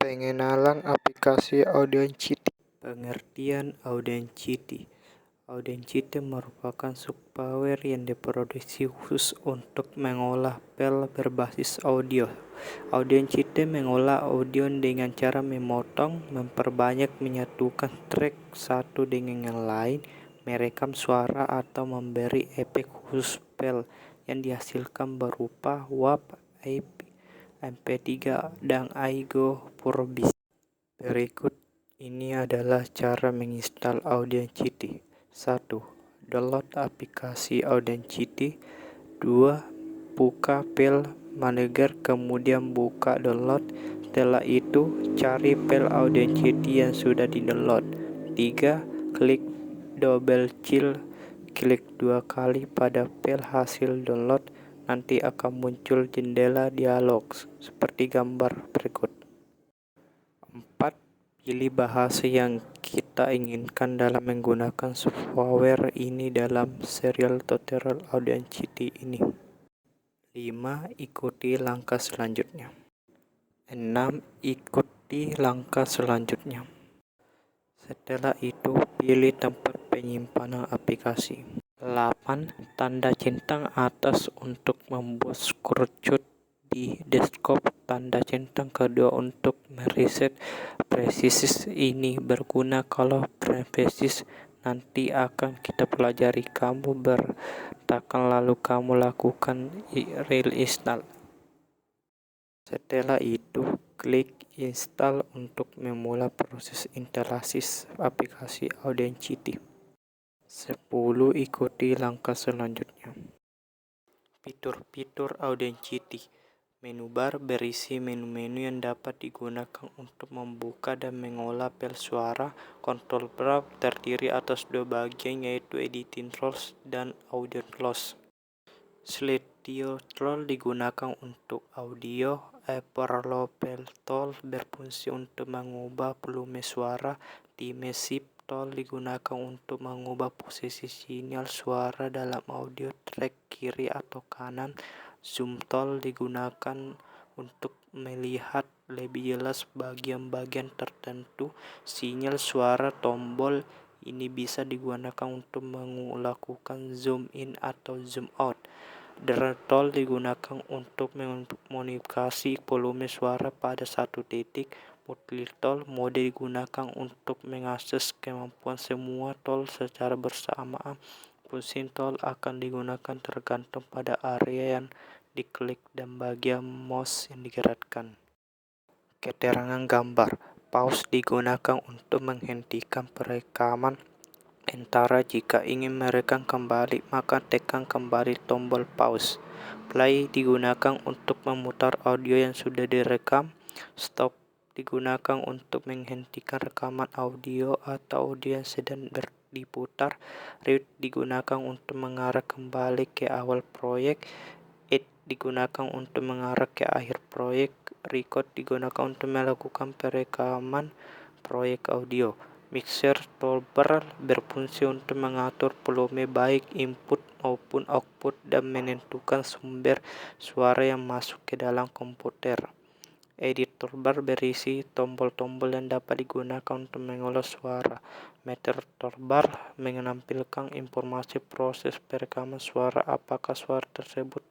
Pengenalan aplikasi Audacity. Pengertian Audacity. Audacity merupakan software yang diproduksi khusus untuk mengolah file berbasis audio. Audacity mengolah audio dengan cara memotong, memperbanyak, menyatukan track satu dengan yang lain, merekam suara atau memberi efek khusus file yang dihasilkan berupa WAV, MP3, dan audio Vorbis. Berikut ini adalah cara menginstal Audacity. 1. Download aplikasi Audacity. 2. Buka file manager, kemudian buka download. Setelah itu, cari file Audacity yang sudah di-download. 3. Klik klik 2 kali pada file hasil download. Nanti akan muncul jendela dialog seperti gambar berikut. 4. Pilih bahasa yang kita inginkan dalam menggunakan software ini dalam serial tutorial Audacity ini. 5. Ikuti langkah selanjutnya. 6. Ikuti langkah selanjutnya. Setelah itu, pilih tempat penyimpanan aplikasi. 8. Tanda centang atas untuk membuat screenshot di desktop. Tanda centang kedua untuk mereset presis. Ini berguna kalau presis nanti akan kita pelajari. Kamu bertakan lalu kamu lakukan reinstall. Setelah itu, klik install untuk memulai proses instalasi aplikasi Audacity. 10. Ikuti langkah selanjutnya. Fitur-fitur Audacity. Menu bar berisi menu-menu yang dapat digunakan untuk membuka dan mengolah file suara. Control bar terdiri atas 2 bagian, yaitu editing tools dan audio tools. Slideshow tool digunakan untuk audio. Overlap tool berfungsi untuk mengubah volume suara. Time shift tool digunakan untuk mengubah posisi sinyal suara dalam audio track kiri atau kanan. Zoom tool digunakan untuk melihat lebih jelas bagian-bagian tertentu sinyal suara. Tombol ini bisa digunakan untuk melakukan zoom in atau zoom out. Drag tool digunakan untuk memodifikasi volume suara pada satu titik. Multi-tool mode digunakan untuk mengakses kemampuan semua tool secara bersamaan. Fungsi tool akan digunakan tergantung pada area yang diklik dan bagian mouse yang digerakkan. Keterangan gambar. Pause digunakan untuk menghentikan perekaman. Sementara jika ingin merekam kembali, maka tekan kembali tombol pause. Play digunakan untuk memutar audio yang sudah direkam. Stop digunakan untuk menghentikan rekaman audio atau audio yang sedang diputar. Rewind digunakan untuk mengarah kembali ke awal proyek. Edit digunakan untuk mengarah ke akhir proyek. Record digunakan untuk melakukan perekaman proyek audio. Mixer toolbar berfungsi untuk mengatur volume baik input maupun output dan menentukan sumber suara yang masuk ke dalam komputer. Edit toolbar berisi tombol-tombol yang dapat digunakan untuk mengolah suara. Meter toolbar menampilkan informasi proses perekaman suara, apakah suara tersebut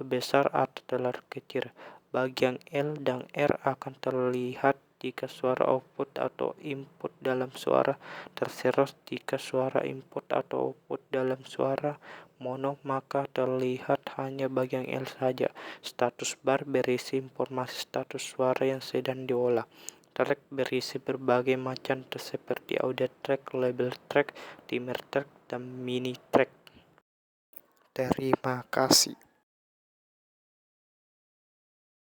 lebih besar atau terlalu kecil. Bagian L dan R akan terlihat jika suara output atau input dalam suara terserot. Jika suara input atau output dalam suara mono, maka terlihat hanya bagian L saja. Status bar berisi informasi status suara yang sedang diolah. Track berisi berbagai macam seperti audio track, label track, timer track, dan mini track. Terima kasih.